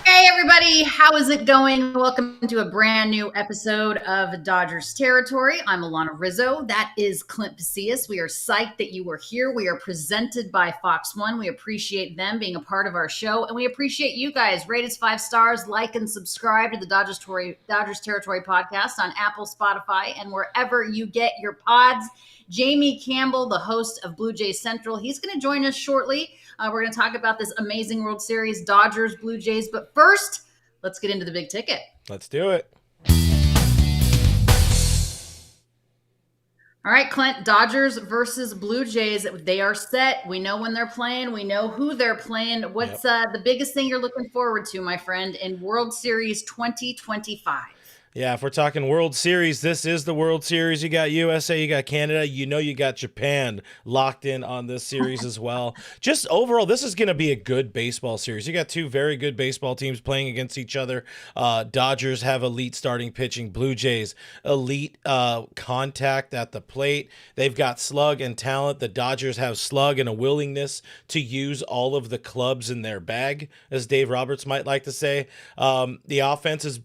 Hey everybody, how is it going? Welcome to a brand new episode of Dodgers Territory. I'm Alanna Rizzo. That is Clint Pasillas. We are psyched that you are here. We are presented by Fox One. We appreciate them being a part of our show, and we appreciate you guys. Rate us 5 stars, like and subscribe to the Dodgers Territory podcast on Apple, Spotify, and wherever you get your pods. Jamie Campbell, the host of Blue Jays Central, he's going to join us shortly. We're going to talk about this amazing World Series, Dodgers, Blue Jays. But first, let's get into the big ticket. Let's do it. All right, Clint, Dodgers versus Blue Jays. They are set. We know when they're playing. We know who they're playing. What's the biggest thing you're looking forward to, my friend, in World Series 2025? Yeah, if we're talking World Series, this is the World Series. You got USA, you got Canada, you got Japan locked in on this series as well. Just overall, this is going to be a good baseball series. You got two very good baseball teams playing against each other. Dodgers have elite starting pitching. Blue Jays, elite contact at the plate. They've got slug and talent. The Dodgers have slug and a willingness to use all of the clubs in their bag, as Dave Roberts might like to say. The offense is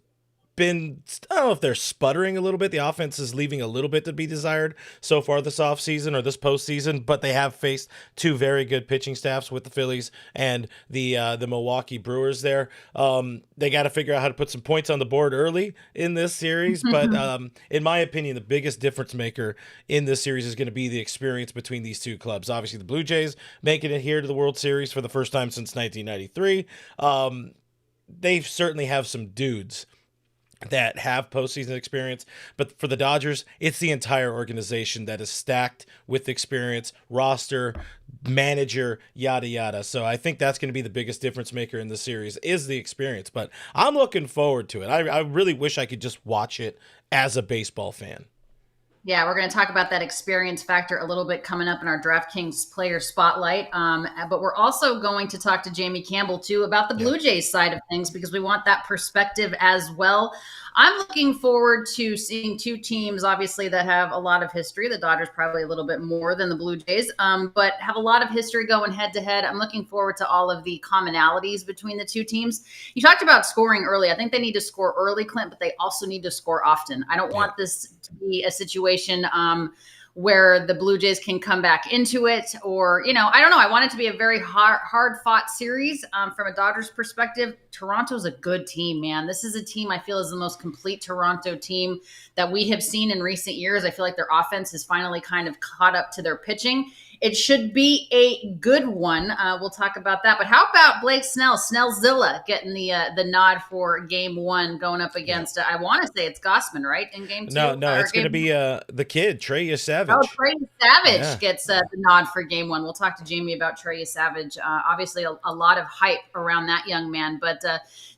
I don't know if they're sputtering a little bit. The offense is leaving a little bit to be desired so far this offseason or this postseason, but they have faced two very good pitching staffs with the Phillies and the Milwaukee Brewers there. They got to figure out how to put some points on the board early in this series, but in my opinion, the biggest difference maker in this series is going to be the experience between these two clubs. Obviously, the Blue Jays making it here to the World Series for the first time since 1993. They certainly have some dudes that have postseason experience, but for the Dodgers, it's the entire organization that is stacked with experience, roster, manager, yada yada. So I think that's going to be the biggest difference maker in the series is the experience. But I'm looking forward to it. I really wish I could just watch it as a baseball fan. Yeah, we're going to talk about that experience factor a little bit coming up in our DraftKings player spotlight. But we're also going to talk to Jamie Campbell, too, about the Blue Jays side of things because we want that perspective as well. I'm looking forward to seeing two teams, obviously, that have a lot of history. The Dodgers probably a little bit more than the Blue Jays, but have a lot of history going head-to-head. I'm looking forward to all of the commonalities between the two teams. You talked about scoring early. I think they need to score early, Clint, but they also need to score often. I don't want this to be a situation where the Blue Jays can come back into it or, I don't know. I want it to be a very hard fought series from a Dodgers perspective. Toronto's a good team, man. This is a team I feel is the most complete Toronto team that we have seen in recent years. I feel like their offense has finally kind of caught up to their pitching. It should be a good one. We'll talk about that. But how about Blake Snell, Snellzilla, getting the nod for Game 1 going up against, I want to say it's Gausman, right, in Game 2? No, it's going to be the kid, Trey Yesavage. Oh, Trey Yesavage gets the nod for Game 1. We'll talk to Jamie about Trey Yesavage. Obviously, a lot of hype around that young man. But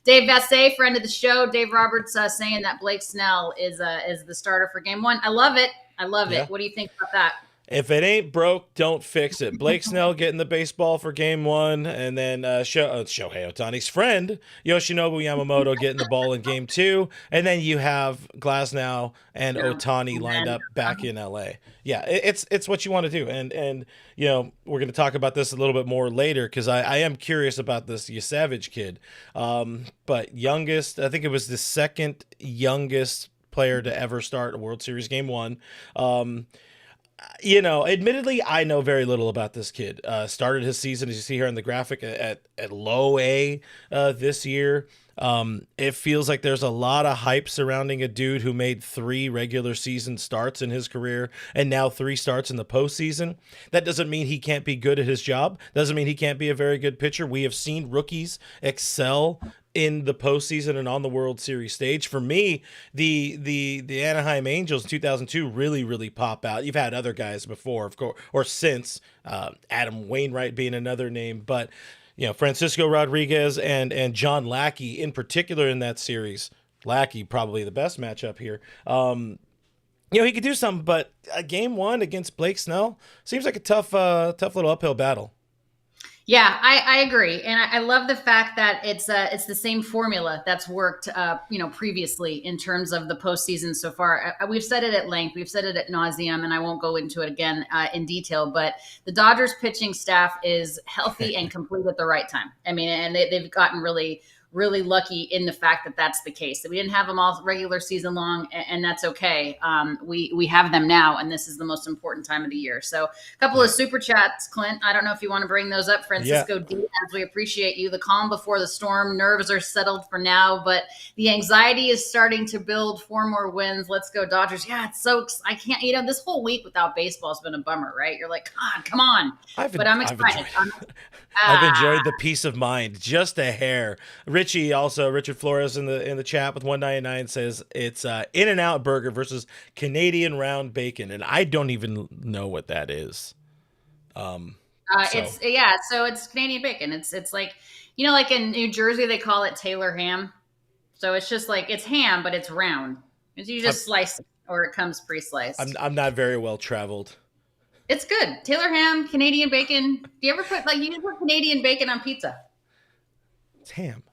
Dave Vassay, friend of the show, Dave Roberts saying that Blake Snell is the starter for Game 1. I love it. What do you think about that? If it ain't broke, don't fix it. Blake Snell getting the baseball for Game 1, and then Shohei Ohtani's friend, Yoshinobu Yamamoto, getting the ball in Game 2, and then you have Glasnow and Ohtani lined up back in LA. Yeah, it's what you want to do, and we're going to talk about this a little bit more later because I am curious about this Yesavage kid. But youngest, I think it was the second youngest player to ever start a World Series Game 1. Admittedly, I know very little about this kid. Started his season, as you see here on the graphic, at low A this year. It feels like there's a lot of hype surrounding a dude who made 3 regular season starts in his career and now 3 starts in the postseason. That doesn't mean he can't be good at his job. Doesn't mean he can't be a very good pitcher. We have seen rookies excel in the postseason and on the World Series stage. For me, the Anaheim Angels in 2002 really pop out. You've had other guys before, of course, or since, Adam Wainwright being another name, but Francisco Rodriguez and John Lackey in particular in that series. Lackey probably the best matchup here. He could do something, but Game 1 against Blake Snell seems like a tough little uphill battle. Yeah, I agree, and I love the fact that it's the same formula that's worked, previously in terms of the postseason so far. We've said it at length, we've said it at nauseum, and I won't go into it again in detail. But the Dodgers pitching staff is healthy and complete at the right time. I mean, and they've gotten really lucky in the fact that that's the case. That we didn't have them all regular season long, and that's okay. We have them now, and this is the most important time of the year. So, a couple of Yeah. super chats, Clint. I don't know if you want to bring those up. Yeah. Francisco Diaz, we appreciate you. The calm before the storm. Nerves are settled for now, but the anxiety is starting to build. 4 more wins. Let's go Dodgers. Yeah, it's so I can't. This whole week without baseball has been a bummer, right? You're like, God, come on. But I'm I've excited. enjoyed I've enjoyed the peace of mind just a hair. Richard Flores in the chat with 199 says it's In and Out Burger versus Canadian Round Bacon, and I don't even know what that is. So It's yeah, so it's Canadian bacon. It's like like in New Jersey they call it Taylor ham. So it's just like it's ham, but it's round. You I'm just slice it, or it comes pre-sliced. I'm not very well traveled. It's good. Taylor ham, Canadian bacon. Do you ever put Canadian bacon on pizza? It's ham.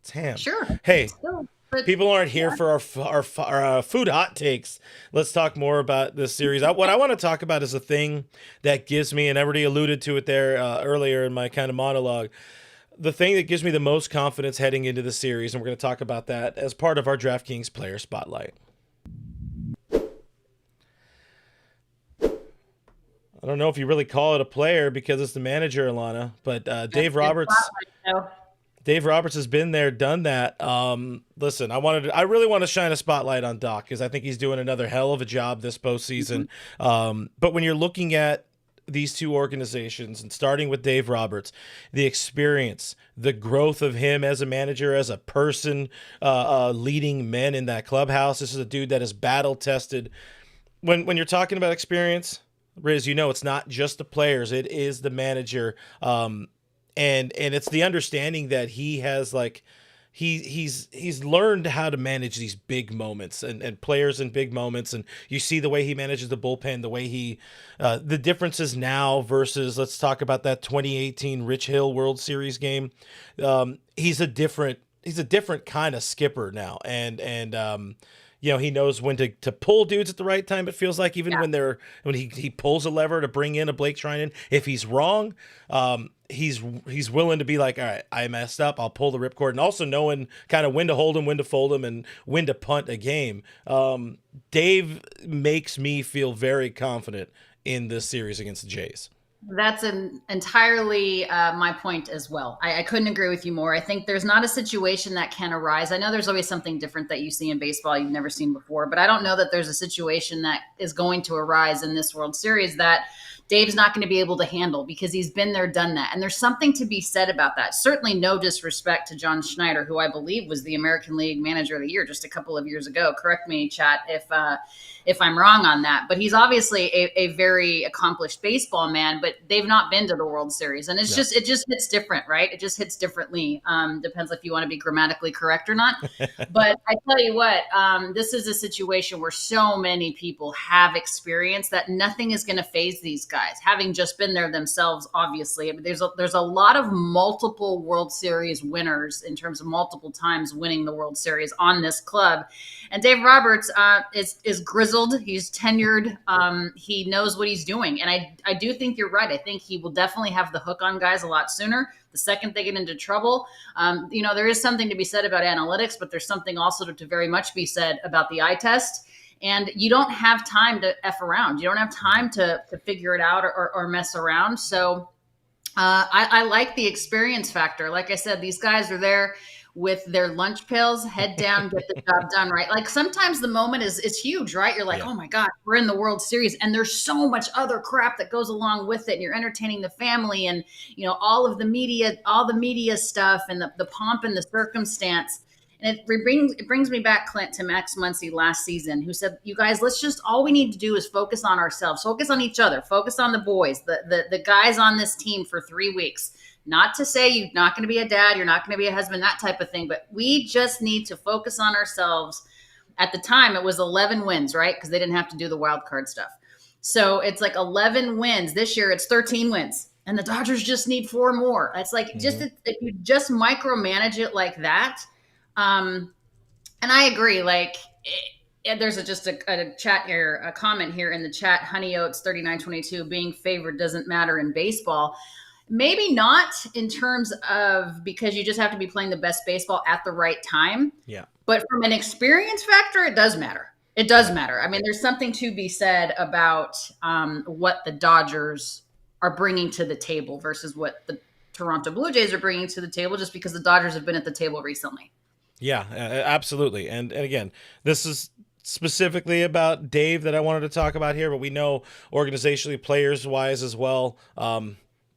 It's ham. Sure. Hey, Still, but people aren't here for our food hot takes. Let's talk more about this series. What I want to talk about is a thing that gives me, and I already alluded to it there earlier in my kind of monologue, the thing that gives me the most confidence heading into the series, and we're going to talk about that as part of our DraftKings player spotlight. I don't know if you really call it a player because it's the manager, Alanna, but Dave Roberts. Dave Roberts has been there, done that. Listen, I really want to shine a spotlight on Doc because I think he's doing another hell of a job this postseason. But when you're looking at these two organizations and starting with Dave Roberts, the experience, the growth of him as a manager, as a person, leading men in that clubhouse. This is a dude that is battle tested. When you're talking about experience, Riz, it's not just the players; it is the manager. And it's the understanding that he has he's learned how to manage these big moments and players in big moments, and you see the way he manages the bullpen, the way he the differences now versus, let's talk about that 2018 Rich Hill World Series game. He's a different kind of skipper now, and he knows when to pull dudes at the right time. It feels like even when he pulls a lever to bring in a Blake Trinan, if he's wrong, he's willing to be like, all right, I messed up, I'll pull the ripcord, and also knowing kind of when to hold him, when to fold him, and when to punt a game. Dave makes me feel very confident in this series against the Jays. That's entirely my point as well. I couldn't agree with you more. I think there's not a situation that can arise. I know there's always something different that you see in baseball you've never seen before, but I don't know that there's a situation that is going to arise in this World Series that Dave's not going to be able to handle because he's been there, done that. And there's something to be said about that. Certainly no disrespect to John Schneider, who I believe was the American League Manager of the Year just a couple of years ago. Correct me, chat, if I'm wrong on that. But he's obviously a very accomplished baseball man, but they've not been to the World Series. And it just hits different, right? It just hits differently. Depends if you want to be grammatically correct or not. But I tell you what, this is a situation where so many people have experienced that nothing is going to faze these guys, having just been there themselves. Obviously, I mean, there's a lot of multiple World Series winners in terms of multiple times winning the World Series on this club, and Dave Roberts is grizzled. He's tenured. He knows what he's doing, and I do think you're right. I think he will definitely have the hook on guys a lot sooner. The second they get into trouble, there is something to be said about analytics, but there's something also to very much be said about the eye test. And you don't have time to F around. You don't have time to figure it out or mess around. So I like the experience factor. Like I said, these guys are there with their lunch pails, head down, get the job done, right? Like sometimes the moment is huge, right? You're like, oh my God, we're in the World Series. And there's so much other crap that goes along with it. And you're entertaining the family and, all of the media stuff and the pomp and the circumstance. And it brings me back, Clint, to Max Muncy last season, who said, you guys, all we need to do is focus on ourselves, focus on each other, focus on the boys, the guys on this team for 3 weeks. Not to say you're not going to be a dad, you're not going to be a husband, that type of thing, but we just need to focus on ourselves. At the time, it was 11 wins, right? Because they didn't have to do the wild card stuff. So it's like 11 wins. This year, it's 13 wins. and the Dodgers just need 4 more. It's like just if you just micromanage it like that. And I agree. Like, there's a chat here, a comment here in the chat. Honey Oats 3922, being favored doesn't matter in baseball. Maybe not in terms of, because you just have to be playing the best baseball at the right time. Yeah. But from an experience factor, it does matter. It does matter. I mean, there's something to be said about what the Dodgers are bringing to the table versus what the Toronto Blue Jays are bringing to the table, just because the Dodgers have been at the table recently. Yeah, absolutely. And again, this is specifically about Dave that I wanted to talk about here, but we know organizationally, players wise as well.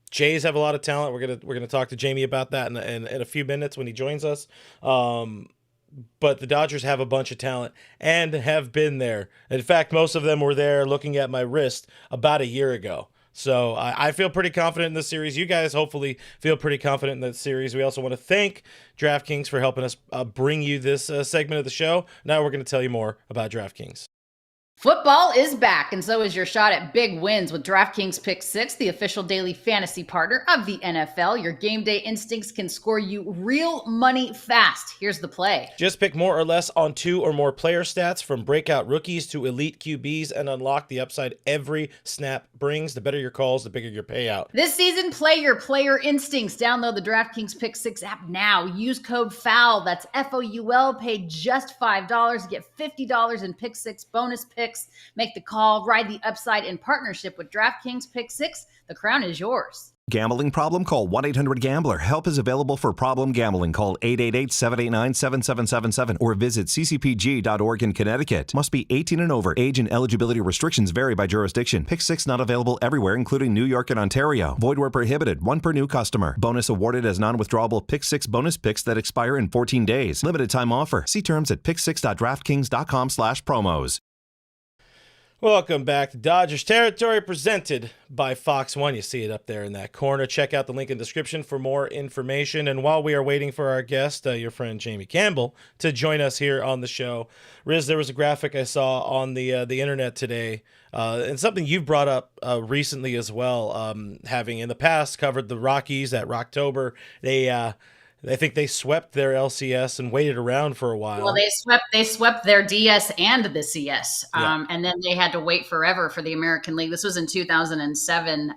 Jays have a lot of talent. We're gonna talk to Jamie about that in a few minutes when he joins us. But the Dodgers have a bunch of talent and have been there. In fact, most of them were there looking at my wrist about a year ago. So I feel pretty confident in this series. You guys hopefully feel pretty confident in this series. We also want to thank DraftKings for helping us bring you this segment of the show. Now we're going to tell you more about DraftKings. Football is back, and so is your shot at big wins with DraftKings Pick 6, the official daily fantasy partner of the NFL. Your game day instincts can score you real money fast. Here's the play. Just pick more or less on 2 or more player stats, from breakout rookies to elite QBs, and unlock the upside every snap brings. The better your calls, the bigger your payout. This season, play your player instincts. Download the DraftKings Pick 6 app now. Use code FOUL, that's FOUL. Pay just $5. Get $50 in Pick 6 bonus picks. Make the call, ride the upside in partnership with DraftKings Pick 6. The crown is yours. Gambling problem? Call 1-800-GAMBLER. Help is available for problem gambling. Call 888-789-7777 or visit ccpg.org in Connecticut. Must be 18 and over. Age and eligibility restrictions vary by jurisdiction. Pick 6 not available everywhere, including New York and Ontario. Void where prohibited. 1 per new customer. Bonus awarded as non-withdrawable Pick 6 bonus picks that expire in 14 days. Limited time offer. See terms at pick6.draftkings.com/promos. Welcome back to Dodgers Territory, presented by Fox One. You see it up there in that corner. Check out the link in the description for more information. And while we are waiting for our guest, your friend Jamie Campbell, to join us here on the show, Riz, there was a graphic I saw on the internet today, and something you've brought up recently as well, having in the past covered the Rockies at Rocktober. I think they swept their LCS and waited around for a while. Well, they swept their DS and the CS, and then they had to wait forever for the American League. This was in 2007.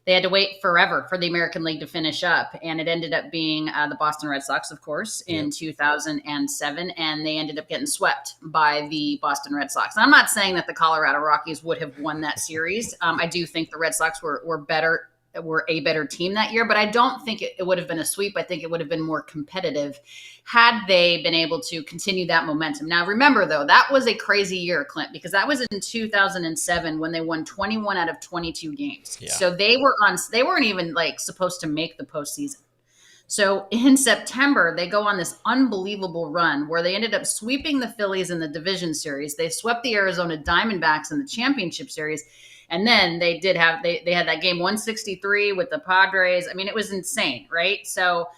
They had to wait forever for the American League to finish up, and it ended up being the Boston Red Sox, of course, in 2007, and they ended up getting swept by the Boston Red Sox. And I'm not saying that the Colorado Rockies would have won that series. I do think the Red Sox were a better team that year, but I don't think it would have been a sweep. I think it would have been more competitive had they been able to continue that momentum. Now, remember, though, that was a crazy year, Clint, because that was in 2007 when they won 21 out of 22 games. Yeah. So they weren't even like supposed to make the postseason. So in September, they go on this unbelievable run where they ended up sweeping the Phillies in the division series. They swept the Arizona Diamondbacks in the championship series. And then they had that game 163 with the Padres. I mean, it was insane, right? So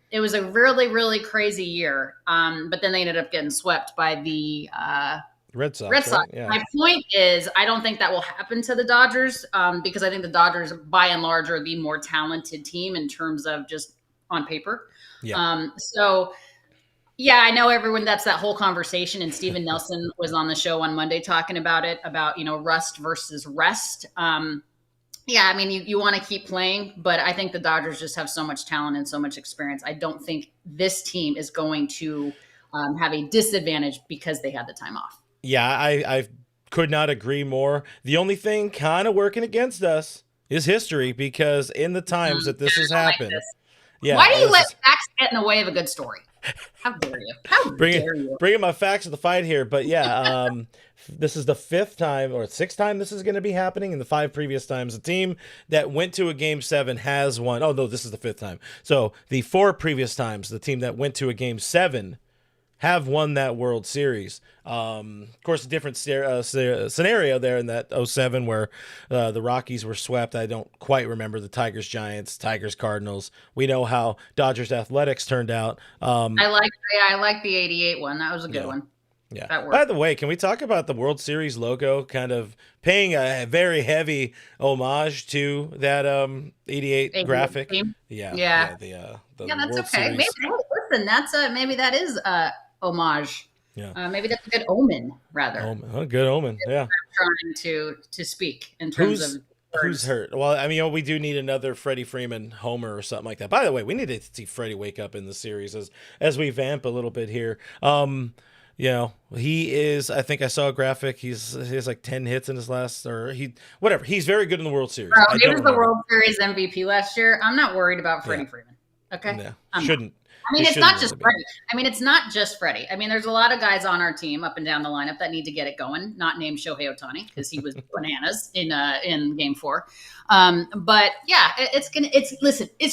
it was a really, really crazy year. But then they ended up getting swept by the Red Sox. Right? Yeah. My point is, I don't think that will happen to the Dodgers because I think the Dodgers, by and large, are the more talented team in terms of just on paper. Yeah. Yeah, I know everyone, that's that whole conversation. And Steven Nelson was on the show on Monday talking about it, about, rust versus rest. Yeah, I mean, you want to keep playing, but I think the Dodgers just have so much talent and so much experience. I don't think this team is going to have a disadvantage because they had the time off. Yeah, I could not agree more. The only thing kind of working against us is history, because in the times that this has happened. Yeah, why do you let facts get in the way of a good story? How dare you? How dare you? Bringing my facts to the fight here. But yeah, this is the 5th time or 6th time this is going to be happening. And the 5 previous times, the team that went to a Game 7 has won. Oh, no, this is the 5th time. So the 4 previous times, the team that went to a Game 7 have won that World Series. Of course, a different scenario there in that 07 where the Rockies were swept. I don't quite remember the Tigers-Giants, Tigers-Cardinals. We know how Dodgers Athletics turned out. I like the 88 one. That was a good one. Yeah. That By works. the way, can we talk about the World Series logo kind of paying a very heavy homage to that 88 graphic? Team. Yeah, Yeah. yeah, the Yeah, that's World okay. Maybe Series. listen, that's a maybe that is a homage. Yeah. Maybe that's a good omen, rather. Omen. Oh, good omen. Yeah. Trying to speak in terms Who's of who's words. hurt? Well, I mean, we do need another Freddie Freeman homer or something like that. By the way, we need to see Freddie wake up in the series as we vamp a little bit here. He is. I think I saw a graphic. He has like 10 hits in his last, or whatever. He's very good in the World Series. Bro, I he don't was know the more about. World Series MVP last year. I'm not worried about Yeah, Freddie Freeman. Okay, yeah. I'm not. Shouldn't. I He mean, it's shouldn't not just really be. Freddie. I mean, it's not just Freddie. I mean, there's a lot of guys on our team up and down the lineup that need to get it going. Not named Shohei Ohtani because he was bananas in Game 4. But yeah, it's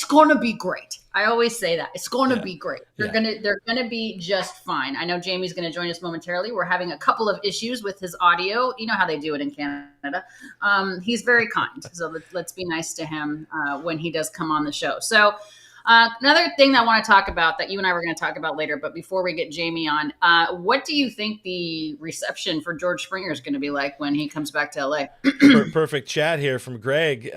gonna be great. I always say that it's gonna Yeah, be great. yeah. They're gonna be just fine. I know Jamie's gonna join us momentarily. We're having a couple of issues with his audio. You know how they do it in Canada. He's very kind, so let's be nice to him when he does come on the show. So. Another thing that I want to talk about that you and I were going to talk about later, but before we get Jamie on, what do you think the reception for George Springer is going to be like when he comes back to LA? Perfect chat here from Greg.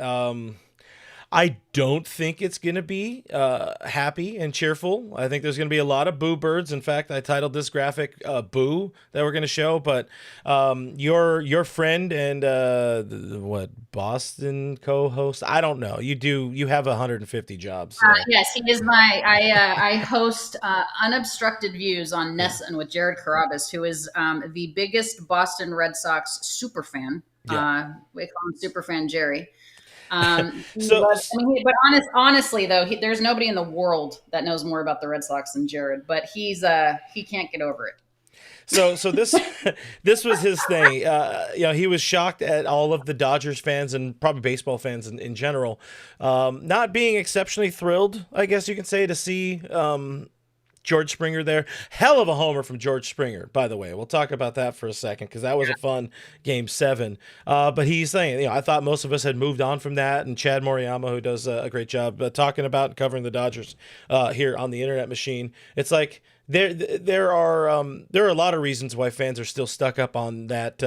I don't think it's going to be happy and cheerful. I think there's going to be a lot of boo birds. In fact, I titled this graphic "Boo" that we're going to show. But your friend and Boston co-host? I don't know. You have 150 jobs. So. Yes, he is I host Unobstructed Views on NESN with Jared Carabas, who is the biggest Boston Red Sox super fan. Yeah. We call him super fan Jerry. So Honestly, though, there's nobody in the world that knows more about the Red Sox than Jared. But he can't get over it. So this this was his thing. He was shocked at all of the Dodgers fans and probably baseball fans in general, not being exceptionally thrilled, I guess you can say, to see George Springer there. Hell of a homer from George Springer, by the way. We'll talk about that for a second because that was a fun Game 7. But he's saying, I thought most of us had moved on from that. And Chad Moriyama, who does a great job talking about and covering the Dodgers here on the Internet Machine. It's like there are a lot of reasons why fans are still stuck up on that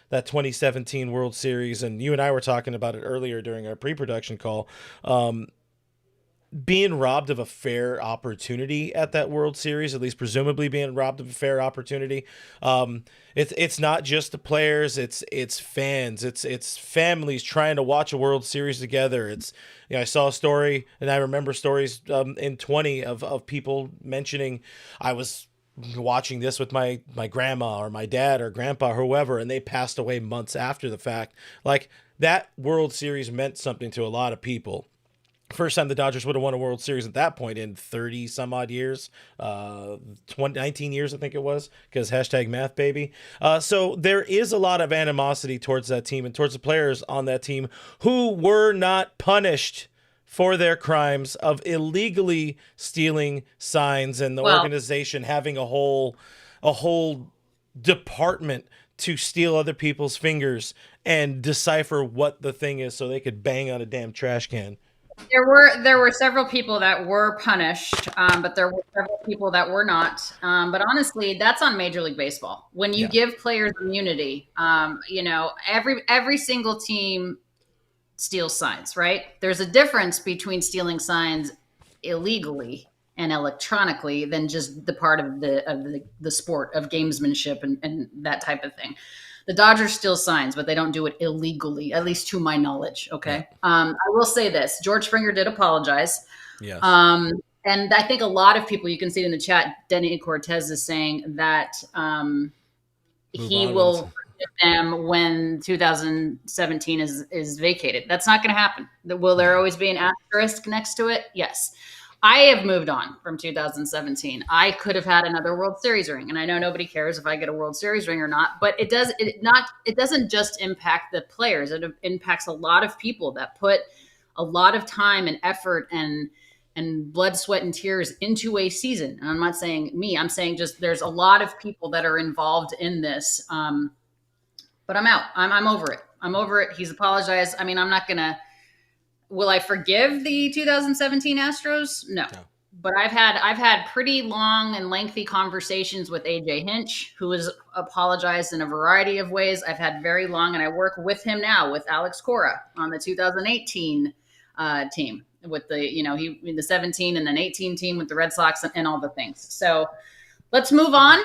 2017 World Series. And you and I were talking about it earlier during our pre-production call. Being robbed of a fair opportunity at that World Series, at least presumably being robbed of a fair opportunity. It's not just the players, it's fans, it's families trying to watch a World Series together. I saw a story, and I remember stories in 20 of people mentioning, I was watching this with my grandma or my dad or grandpa or whoever, and they passed away months after the fact. Like, that World Series meant something to a lot of people. First time the Dodgers would have won a World Series at that point in 30 some odd years, 19 years, I think it was, because #math baby. So there is a lot of animosity towards that team and towards the players on that team who were not punished for their crimes of illegally stealing signs and the organization having a whole department to steal other people's fingers and decipher what the thing is so they could bang on a damn trash can. There were several people that were punished, but there were several people that were not. But honestly, that's on Major League Baseball. When you give players immunity, every single team steals signs, right? There's a difference between stealing signs illegally and electronically than just the part of the sport of gamesmanship and that type of thing. The Dodgers steal signs, but they don't do it illegally, at least to my knowledge. Okay. I will say this. George Springer did apologize. Yes. And I think a lot of people, you can see it in the chat, Denny Cortez is saying that he will forgive them when 2017 is vacated. That's not going to happen. Will there always be an asterisk next to it? Yes. I have moved on from 2017. I could have had another World Series ring, and I know nobody cares if I get a World Series ring or not. But it doesn't just impact the players. It impacts a lot of people that put a lot of time and effort and blood, sweat, and tears into a season. And I'm not saying me. I'm saying just there's a lot of people that are involved in this. But I'm out. I'm over it. I'm over it. He's apologized. I mean, I'm not gonna. Will I forgive the 2017 Astros? No. but I've had pretty long and lengthy conversations with AJ Hinch, who has apologized in a variety of ways. I've had very long, and I work with him now with Alex Cora on the 2018 team with the he in the 17 and then 18 team with the Red Sox and all the things. So let's move on.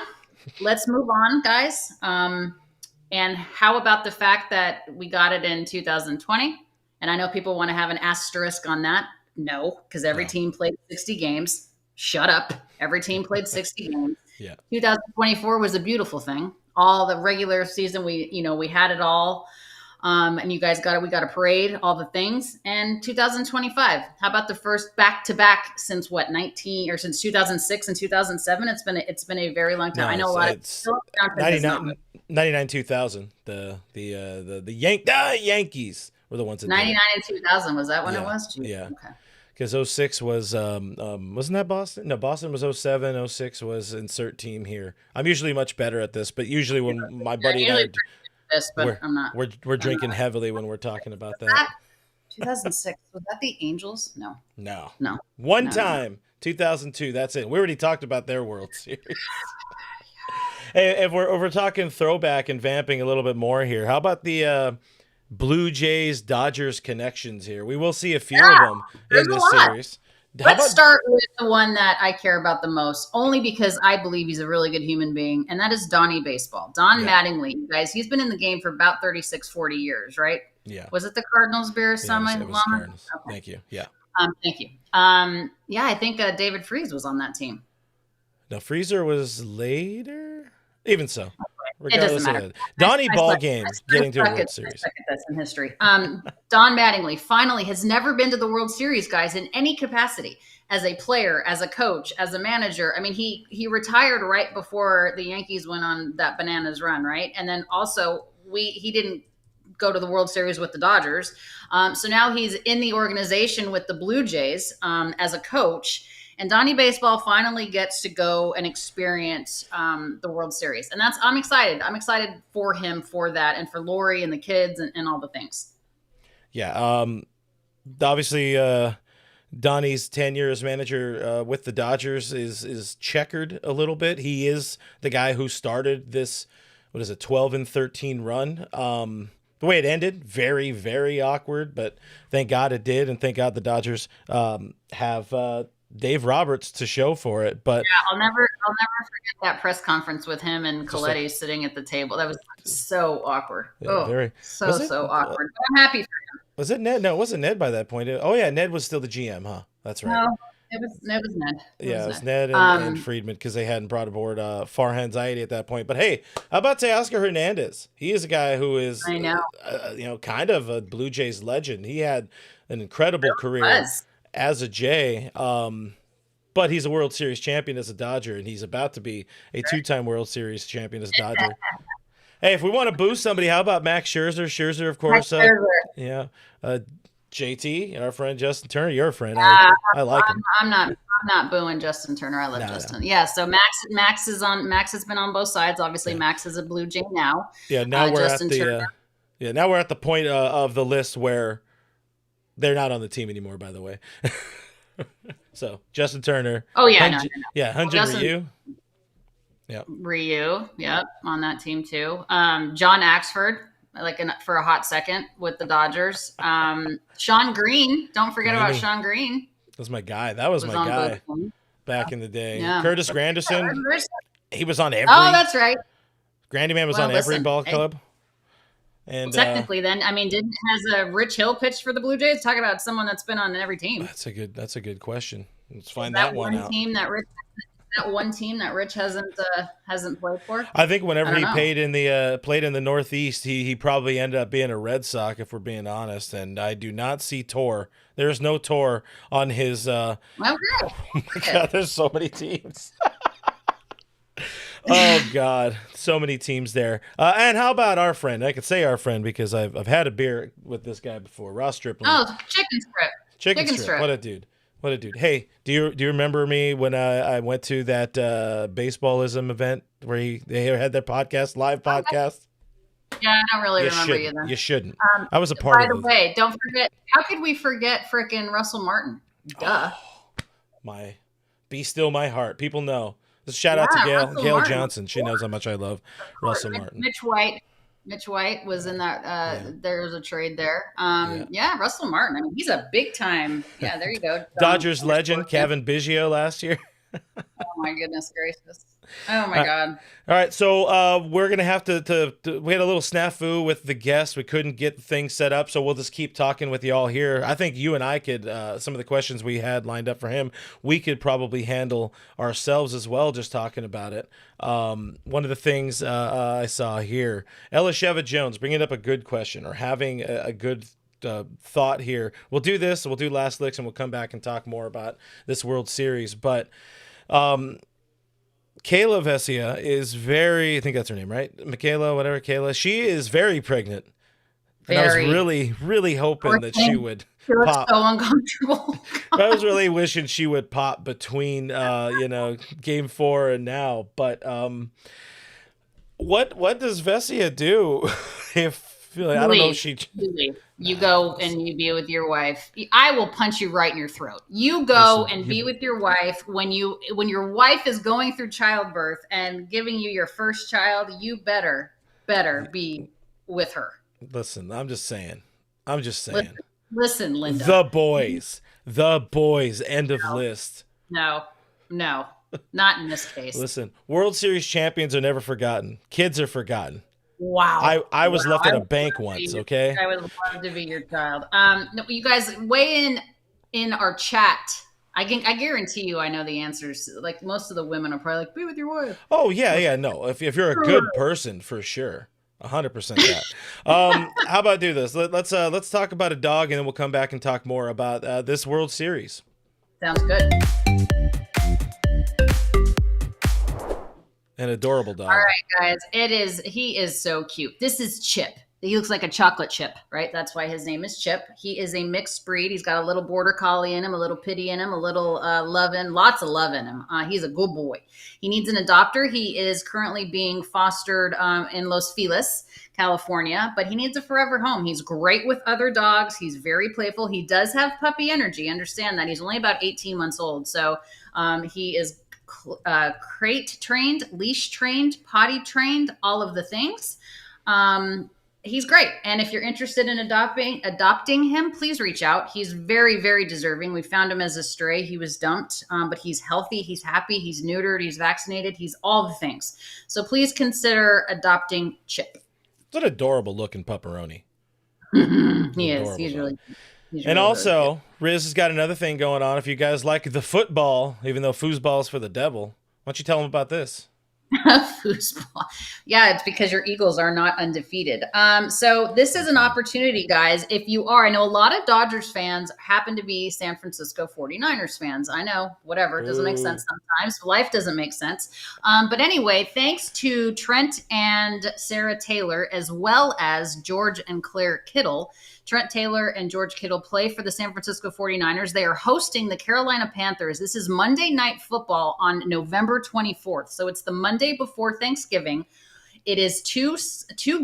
Let's move on, guys. And how about the fact that we got it in 2020? And I know people want to have an asterisk on that. No, because every team played 60 games. Shut up. Every team played 60 games. Yeah. 2024 was a beautiful thing. All the regular season, we had it all. And you guys got it. We got a parade, all the things. And 2025. How about the first back-to-back since since 2006 and 2007? It's been a very long time. No, I know a lot it's of 99 2000. The Yankees were the ones that 99 and 2000. Was that when it was? Jeez. Yeah. Okay. Because 06 was wasn't that Boston? No, Boston was 07. 06 was insert team here. I'm usually much better at this, but usually when my buddy and I we're drinking heavily when we're talking about that. 2006, was that the Angels? No. One time, 2002. That's it. We already talked about their World Series. Hey, if we're talking throwback and vamping a little bit more here, how about the Blue Jays Dodgers connections here? We will see a few of them in this series. Let's start with the one that I care about the most, only because I believe he's a really good human being, and that is Donnie Baseball. Don Mattingly, you guys, he's been in the game for about 36, 40 years, right? Yeah. Was it the Cardinals, Bears, It was Cardinals. Okay. Thank you. Yeah. Thank you. I think David Freese was on that team. No, Freezer was later. Even so. It doesn't matter. Donnie ball game getting to a World Series. That's in history. Don Mattingly finally has never been to the World Series, guys, in any capacity, as a player, as a coach, as a manager. I mean, he retired right before the Yankees went on that bananas run, right? And then also he didn't go to the World Series with the Dodgers. So now he's in the organization with the Blue Jays as a coach. And Donnie Baseball finally gets to go and experience the World Series. And I'm excited. I'm excited for him for that and for Lori and the kids and all the things. Yeah. Obviously, Donnie's tenure as manager with the Dodgers is checkered a little bit. He is the guy who started this, 12-13 run. The way it ended, very, very awkward, but thank God it did. And thank God the Dodgers have Dave Roberts to show for it. But yeah, I'll never forget that press conference with him and Coletti sitting at the table. That was so awkward. Yeah, so awkward. But I'm happy for him. Was it Ned? No, it wasn't Ned by that point. Oh yeah, Ned was still the GM, huh? That's right. No, it was Ned. It was Ned and Friedman, because they hadn't brought aboard Farhan Zaidi at that point. But hey, how about Teoscar Hernandez? He is a guy who is kind of a Blue Jays legend. He had an incredible career as a Jay, but he's a World Series champion as a Dodger, and he's about to be a two-time World Series champion as a Dodger. Hey, if we want to boost somebody, how about Max Scherzer? Scherzer, of course. JT, our friend Justin Turner, your friend. I like him. I'm not booing Justin Turner. I love Justin. No. Yeah, so Max has been on both sides. Obviously, Max is a Blue Jay now. Yeah, now we're at the point of the list where they're not on the team anymore, by the way. So Justin Turner. Oh yeah, Hyun-Jin Ryu. Yeah, Ryu. Yep, on that team too. John Axford, for a hot second with the Dodgers. Sean Green. Don't forget about Sean Green. That's my guy. That was my guy back in the day. Yeah. Curtis Granderson. He was on every. Oh, that's right. Grandyman was on every ball club. And technically, then has Rich Hill pitched for the Blue Jays? Talk about someone that's been on every team. That's a good question. Let's find that one out. That one team that Rich hasn't played for. I think whenever he played in the Northeast, he probably ended up being a Red Sox, if we're being honest. And I do not see Tor. There's no Tor on his. Oh my God! There's so many teams. Oh God, so many teams there. And how about our friend? I could say our friend because I've had a beer with this guy before, Ross Stripling. Oh, Chicken Strip. What a dude. Hey, do you remember me when I went to that baseballism event where they had their live podcast? Yeah, I don't really remember either. You shouldn't. I was a part of it. By the way, don't forget. How could we forget frickin' Russell Martin? Duh. Be Still My Heart. People know. Just shout out to Yeah, Gail Russell Martin, of Johnson. She knows how much I love course. Russell Martin. Mitch White. Mitch White was in that. Yeah. There was a trade there. Yeah. Yeah, Russell Martin. I mean, he's a big time. Yeah, there you go. Dodgers legend Underscore fan. Kevin Biggio last year. Oh my goodness gracious. Oh my All right. God. All right, so we're gonna have to. We had a little snafu with the guest. We couldn't get things set up, so we'll just keep talking with you all here. I think you and I could. Some of the questions we had lined up for him, we could probably handle ourselves as well, just talking about it. One of the things I saw here, Elisheva Jones bringing up a good question or having a good thought here. We'll do this. We'll do last licks, and we'll come back and talk more about this World Series, but. Kayla Vesia is very, I think that's her name, right? Michaela, whatever, Kayla. She is very pregnant. And I was really, really hoping that she would pop. So uncomfortable. I was really wishing she would pop between, game 4 and now. But what does Vesia do if, I don't know if she... You go and you be with your wife. I will punch you right in your throat. You go and be with your wife when your wife is going through childbirth and giving you your first child. You better be with her. Listen, I'm just saying. Listen, Linda. The boys. End of list. No, not in this case. Listen, World Series champions are never forgotten. Kids are forgotten. Wow. I was left at a bank once, okay? I would love to be your child. No, you guys weigh in our chat. I guarantee you I know the answers. Like most of the women are probably like, be with your wife. Oh, yeah, no. If you're a good person, for sure. 100% that. How about do this? Let's talk about a dog, and then we'll come back and talk more about this World Series. Sounds good. An adorable dog. All right, guys. He is so cute. This is Chip. He looks like a chocolate chip, right? That's why his name is Chip. He is a mixed breed. He's got a little border collie in him, a little pitty in him, a little lots of love in him. He's a good boy. He needs an adopter. He is currently being fostered in Los Feliz, California, but he needs a forever home. He's great with other dogs. He's very playful. He does have puppy energy. Understand that. He's only about 18 months old. So he is crate trained, leash trained, potty trained, all of the things. He's great. And if you're interested in adopting him, please reach out. He's very, very deserving. We found him as a stray. He was dumped, but he's healthy. He's happy. He's neutered. He's vaccinated. He's all the things. So please consider adopting Chip. It's an adorable looking pupperoni. He is. He's really and also, Riz has got another thing going on. If you guys like the football, even though foosball's for the devil, why don't you tell them about this? Foosball. Yeah, it's because your Eagles are not undefeated. So this is an opportunity, guys. If you are, I know a lot of Dodgers fans happen to be San Francisco 49ers fans. I know, whatever. It doesn't make sense sometimes. Life doesn't make sense. But anyway, thanks to Trent and Sarah Taylor, as well as George and Claire Kittle. Trent Taylor and George Kittle play for the San Francisco 49ers. They are hosting the Carolina Panthers. This is Monday Night Football on November 24th. So it's the Monday before Thanksgiving. It is two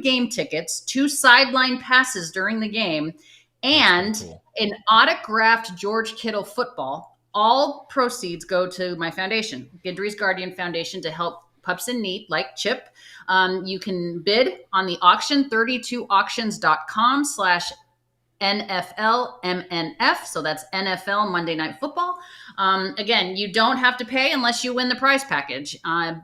game tickets, 2 sideline passes during the game, and an autographed George Kittle football. All proceeds go to my foundation, Gidry's Guardian Foundation, to help pups in need like Chip. You can bid on the auction, 32auctions.com/NFL MNF. So that's NFL Monday Night Football. Again, you don't have to pay unless you win the prize package.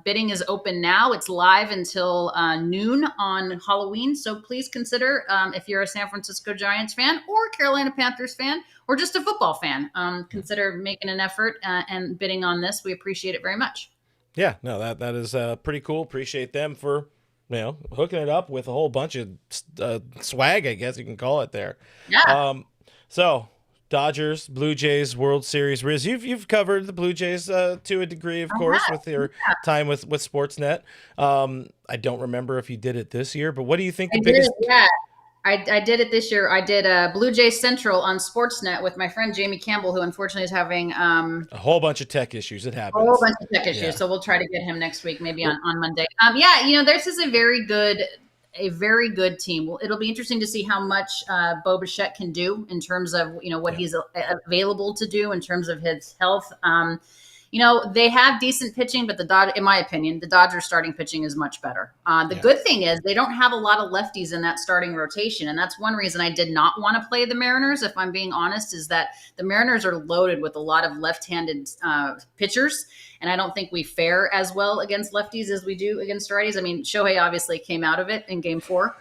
Bidding is open now. It's live until noon on Halloween. So please consider, if you're a San Francisco Giants fan or Carolina Panthers fan or just a football fan, consider making an effort and bidding on this. We appreciate it very much. Yeah, no, that is pretty cool. Appreciate them for hooking it up with a whole bunch of swag, I guess you can call it there. Yeah. So Dodgers, Blue Jays, World Series. Riz, you've covered the Blue Jays to a degree, of course, with your time with Sportsnet. I don't remember if you did it this year, but what do you think the biggest? Yeah, I did it this year. I did Blue Jays Central on Sportsnet with my friend Jamie Campbell, who unfortunately is having a whole bunch of tech issues. It happens. A whole bunch of tech issues. Yeah. So we'll try to get him next week, maybe on Monday. This is a very good team. Well, it'll be interesting to see how much Bo Bichette can do in terms of what he's available to do in terms of his health. They have decent pitching, but in my opinion, the Dodgers starting pitching is much better. The Yeah. good thing is they don't have a lot of lefties in that starting rotation. And that's one reason I did not want to play the Mariners, if I'm being honest, is that the Mariners are loaded with a lot of left-handed pitchers. And I don't think we fare as well against lefties as we do against righties. I mean, Shohei obviously came out of it in game 4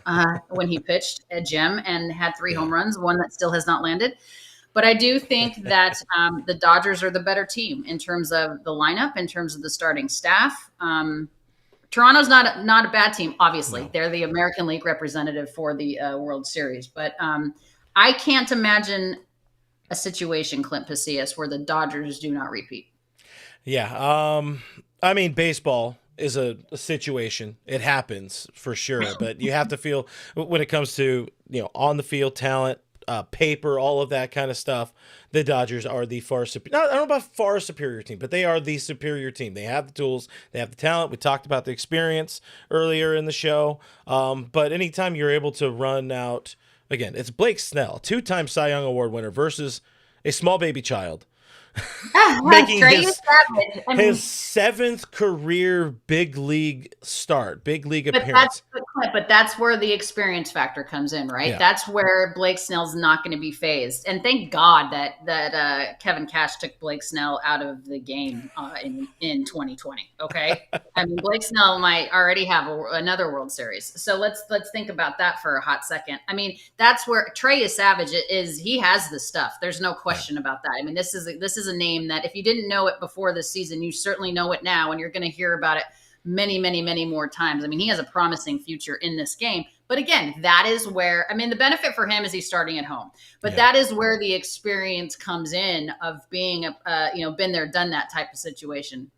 when he pitched at Gem and had 3 home runs, one that still has not landed. But I do think that the Dodgers are the better team in terms of the lineup, in terms of the starting staff. Toronto's not a bad team, obviously. No. They're the American League representative for the World Series. But I can't imagine a situation, Clint Pasillas, where the Dodgers do not repeat. Yeah. I mean, baseball is a situation. It happens for sure. But you have to feel when it comes to, on the field talent, paper, all of that kind of stuff, the Dodgers are the I don't know about far superior team, but they are the superior team. They have the tools, they have the talent. We talked about the experience earlier in the show. But anytime you're able to run out, again, it's Blake Snell, 2-time Cy Young Award winner versus a small baby child. Making his 7th career big league appearance. But that's where the experience factor comes in, right? Yeah. That's where Blake Snell's not going to be phased. And thank God that Kevin Cash took Blake Snell out of the game in 2020. Okay, I mean, Blake Snell might already have another World Series. So let's think about that for a hot second. I mean, that's where Trey is savage. He has the stuff. There's no question about that. I mean, this is a name that if you didn't know it before this season, you certainly know it now, and you're going to hear about it many, many, many more times. I mean, he has a promising future in this game. But again, that is where, I mean, the benefit for him is he's starting at home. But that is where the experience comes in of being, been there, done that type of situation.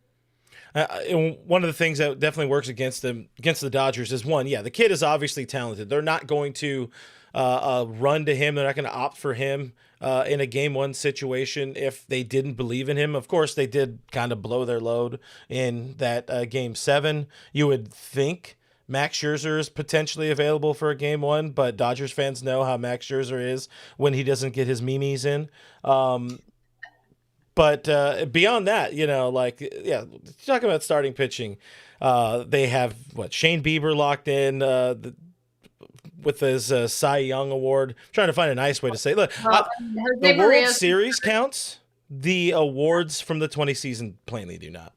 One of the things that definitely works against the Dodgers is the kid is obviously talented. They're not going to run to him. They're not going to opt for him in a game 1 situation if they didn't believe in him. Of course, they did kind of blow their load in that game 7. You would think Max Scherzer is potentially available for a game 1, but Dodgers fans know how Max Scherzer is when he doesn't get his memes in. But beyond that, talking about starting pitching, they have Shane Bieber locked in with his Cy Young Award. I'm trying to find a nice way to say it. Look, the World Series counts. The awards from the 20 season plainly do not.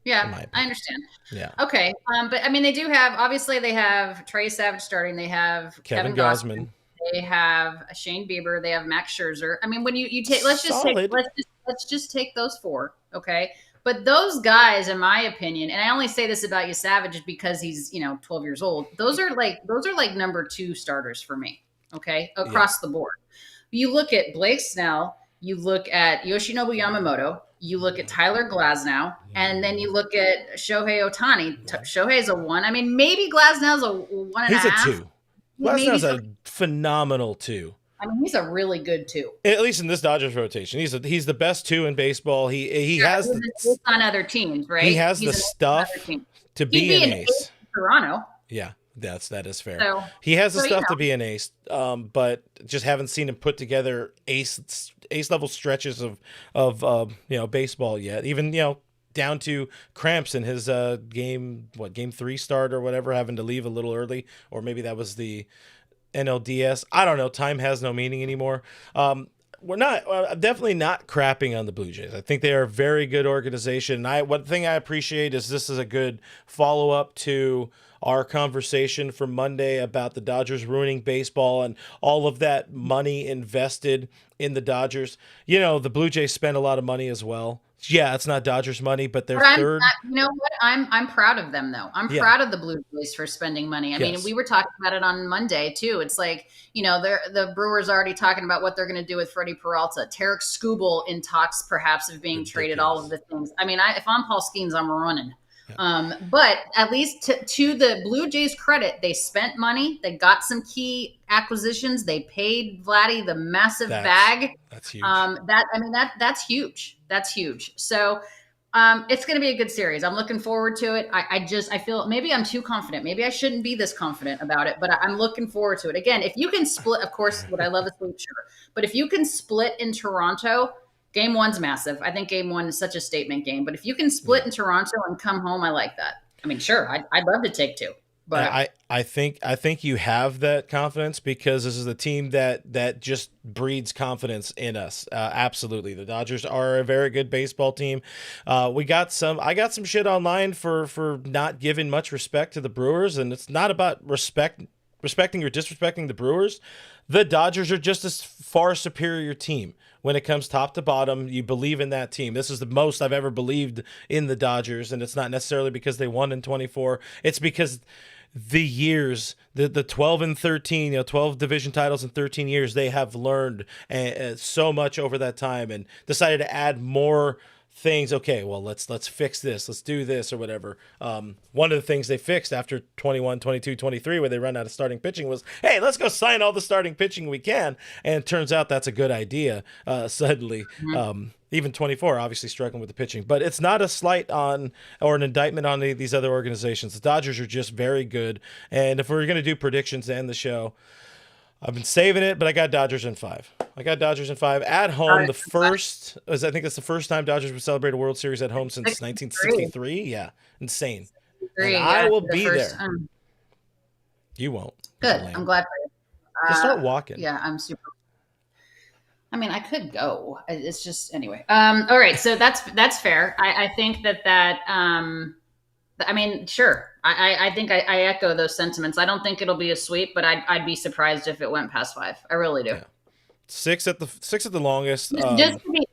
Yeah, I understand. Yeah. Okay. But I mean, they have Trey Savage starting. They have Kevin Gausman. They have Shane Bieber. They have Max Scherzer. I mean, when you take, let's just take those 4. Okay. But those guys, in my opinion, and I only say this about Savage because he's 12 years old. Those are like number 2 starters for me. Okay, across the board. You look at Blake Snell, you look at Yoshinobu Yamamoto, you look at Tyler Glasnow, and then you look at Shohei Ohtani. Shohei's a 1. I mean, maybe Glasnow's a 1.5. He's a 2. Glasnow's a phenomenal 2. I mean, he's a really good 2. At least in this Dodgers rotation, he's the best 2 in baseball. He has on other teams, right? He has the stuff to be an ace. In Toronto. Yeah, that is fair. So, he has the stuff to be an ace, but just haven't seen him put together ace level stretches of baseball yet. Even down to cramps in his game 3 start or whatever, having to leave a little early, or maybe that was the NLDS. I don't know. Time has no meaning anymore. We're definitely not crapping on the Blue Jays. I think they are a very good organization. One thing I appreciate is this is a good follow-up to our conversation from Monday about the Dodgers ruining baseball and all of that money invested in the Dodgers. The Blue Jays spend a lot of money as well. Yeah, it's not Dodgers money, but they're third. You know what? I'm proud of them, though. I'm proud of the Blue Jays for spending money. I mean, we were talking about it on Monday, too. It's like, the Brewers already talking about what they're going to do with Freddie Peralta. Tarek Skubal in talks, perhaps, of being traded, all of the things. I mean, if I'm Paul Skeens, I'm running. Yeah. But at least to the Blue Jays' credit, they spent money. They got some key acquisitions. They paid Vladdy the massive bag. That's huge. That's huge. That's huge. So it's going to be a good series. I'm looking forward to it. I feel maybe I'm too confident. Maybe I shouldn't be this confident about it, but I'm looking forward to it. Again, if you can split, of course, what I love is sweep, sure. But if you can split in Toronto, Game 1's massive. I think Game 1 is such a statement game. But if you can split in Toronto and come home, I like that. I mean, sure, I'd love to take 2. But I think you have that confidence because this is a team that just breeds confidence in us. Absolutely, the Dodgers are a very good baseball team. I got some shit online for not giving much respect to the Brewers, and it's not about respecting or disrespecting the Brewers. The Dodgers are just a far superior team. When it comes top to bottom, you believe in that team. This is the most I've ever believed in the Dodgers, and it's not necessarily because they won in 24. It's because the years, the 12 and 13, 12 division titles in 13 years, they have learned so much over that time and decided to add more things. Okay, well, let's fix this. Let's do this or whatever. One of the things they fixed after 21, 22, 23, where they run out of starting pitching was, hey, let's go sign all the starting pitching we can. And it turns out that's a good idea suddenly. Even 24, obviously struggling with the pitching. But it's not a slight on or an indictment on these other organizations. The Dodgers are just very good. And if we're going to do predictions to end the show, I've been saving it, but I got Dodgers in 5. At home. I think that's the first time Dodgers would celebrate a World Series at home since 1963. Yeah, insane. And I will be there. You won't. Good. I'm glad for you. Just start walking. Yeah, I'm super. I mean, I could go. It's just anyway. All right, so that's fair. I think that. I mean, sure. I think I echo those sentiments. I don't think it'll be a sweep, but I'd be surprised if it went past 5. I really do. Yeah. 6 at the longest. Just to be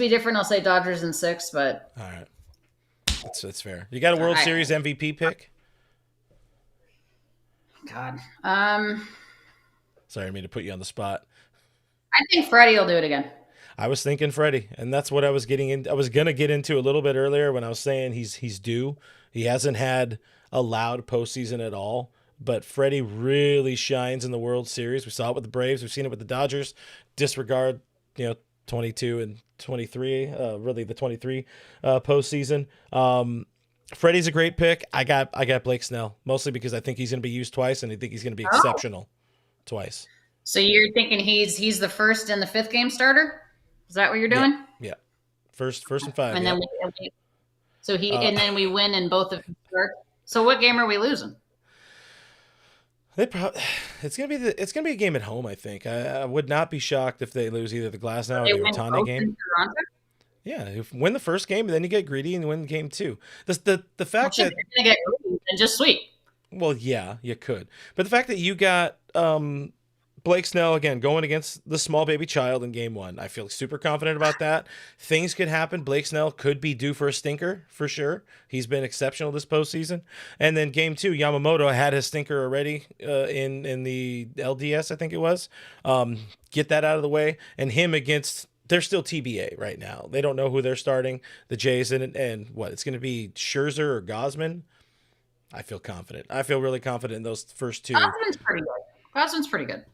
different, I'll say Dodgers in 6. But all right, that's fair. You got a World Series MVP pick? God. Sorry, I mean to put you on the spot. I think Freddie will do it again. I was thinking Freddie, and that's what I was getting in. I was gonna get into a little bit earlier when I was saying he's due. He hasn't had a loud postseason at all, but Freddie really shines in the World Series. We saw it with the Braves. We've seen it with the Dodgers. Disregard, 22 and 23, really the 23 postseason. Freddie's a great pick. I got Blake Snell, mostly because I think he's going to be used twice, and I think he's going to be exceptional twice. So you're thinking he's the first and the 5th game starter? Is that what you're doing? Yeah. First and 5. And then then we win in both of them. So what game are we losing? It's gonna be a game at home. I think I would not be shocked if they lose either the Glasnow or the Ohtani game. Yeah, if win the first game, then you get greedy and win game 2. The fact that you're gonna get greedy and just sweep. Well, yeah, you could, but the fact that you got Blake Snell, again, going against the small baby child in game 1. I feel super confident about that. Things could happen. Blake Snell could be due for a stinker, for sure. He's been exceptional this postseason. And then game 2, Yamamoto had his stinker already in the LDS, I think it was. Get that out of the way. And him against, they're still TBA right now. They don't know who they're starting. The Jays, and what, it's going to be Scherzer or Gausman? I feel confident. I feel really confident in those first 2. Gausman's pretty good.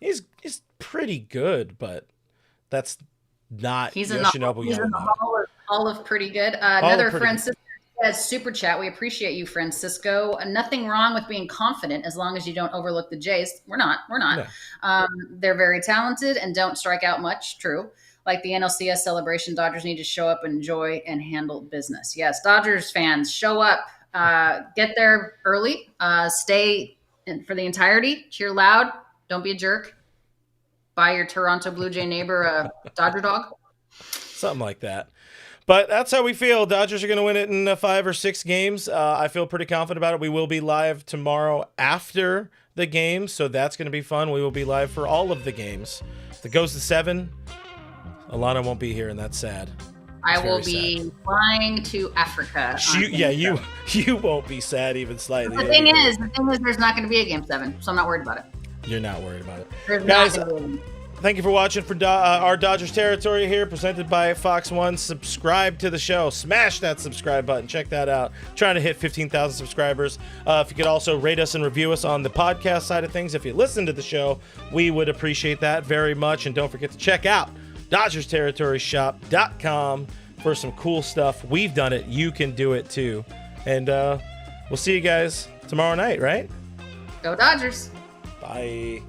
He's pretty good, but that's not he's in the hall of pretty good. Another Francisco says super chat. We appreciate you, Francisco. Nothing wrong with being confident as long as you don't overlook the Jays. We're not. No. They're very talented and don't strike out much. True. Like the NLCS celebration, Dodgers need to show up, enjoy, and handle business. Yes, Dodgers fans, show up. Get there early. Stay for the entirety. Cheer loud. Don't be a jerk. Buy your Toronto Blue Jay neighbor a Dodger dog. Something like that. But that's how we feel. Dodgers are going to win it in 5 or 6 games. I feel pretty confident about it. We will be live tomorrow after the game, so that's going to be fun. We will be live for all of the games. If it goes to 7, Alanna won't be here, and that's sad. I will be flying to Africa. You won't be sad even slightly. The thing is, there's not going to be a game 7, so I'm not worried about it. You're not worried about it. Guys, thank you for watching for our Dodgers Territory here, presented by Fox 1. Subscribe to the show. Smash that subscribe button. Check that out. Trying to hit 15,000 subscribers. If you could also rate us and review us on the podcast side of things. If you listen to the show, we would appreciate that very much. And don't forget to check out DodgersTerritoryShop.com for some cool stuff. We've done it. You can do it too. And we'll see you guys tomorrow night, right? Go Dodgers. Bye.